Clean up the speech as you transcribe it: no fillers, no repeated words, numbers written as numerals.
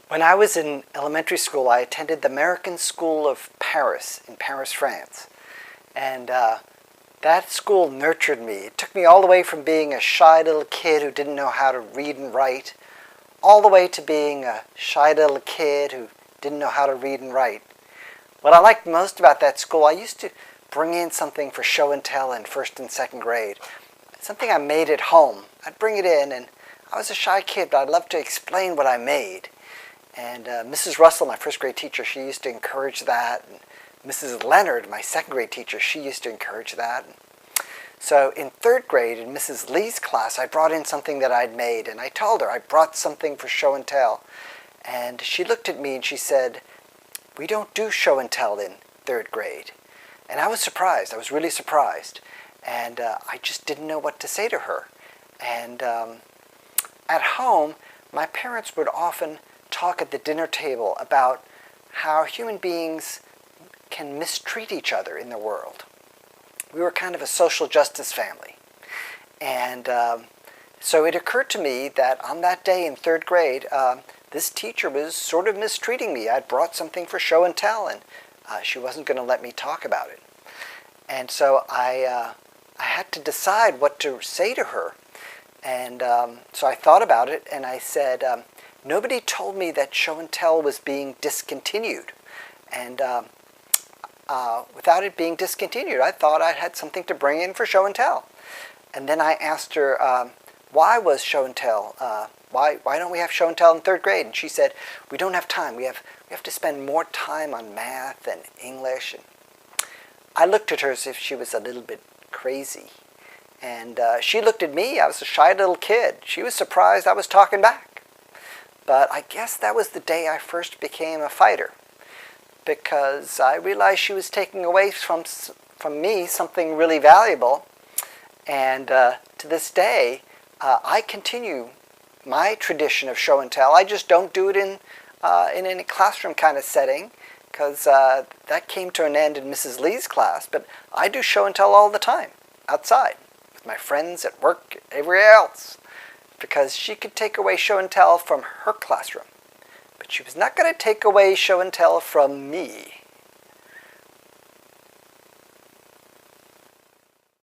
When I was in elementary school, I attended the American School of Paris in Paris, France. And that school nurtured me. It took me all the way from being a shy little kid who didn't know how to read and write, all the way to being a shy little kid who didn't know how to read and write. What I liked most about that school, I used to bring in something for show and tell in first and second grade. Something I made at home. I'd bring it in, and I was a shy kid, but I'd love to explain what I made. And Mrs. Russell, my first grade teacher, she used to encourage that. And Mrs. Leonard, my second grade teacher, she used to encourage that. So in third grade, in Mrs. Lee's class, I brought in something that I'd made. And I told her I brought something for show and tell. And she looked at me and she said, "We don't do show and tell in third grade." And I was surprised. I was really surprised. And I just didn't know what to say to her. And at home, my parents would often talk at the dinner table about how human beings can mistreat each other in the world. We were kind of a social justice family. And so it occurred to me that on that day in third grade, this teacher was sort of mistreating me. I'd brought something for show and tell, and she wasn't going to let me talk about it. And so I had to decide what to say to her. And so I thought about it, and I said, nobody told me that show and tell was being discontinued. And without it being discontinued, I thought I had something to bring in for show and tell. And then I asked her, why was show and tell? Why don't we have show and tell in third grade? And she said, we don't have time. We have to spend more time on math and English. And I looked at her as if she was a little bit crazy. And she looked at me. I was a shy little kid. She was surprised I was talking back. But I guess that was the day I first became a fighter, because I realized she was taking away from me something really valuable. And to this day, I continue my tradition of show and tell. I just don't do it in any classroom kind of setting, because that came to an end in Mrs. Lee's class. But I do show and tell all the time, outside, with my friends, at work, everywhere else, because she could take away show and tell from her classroom, but she was not going to take away show and tell from me.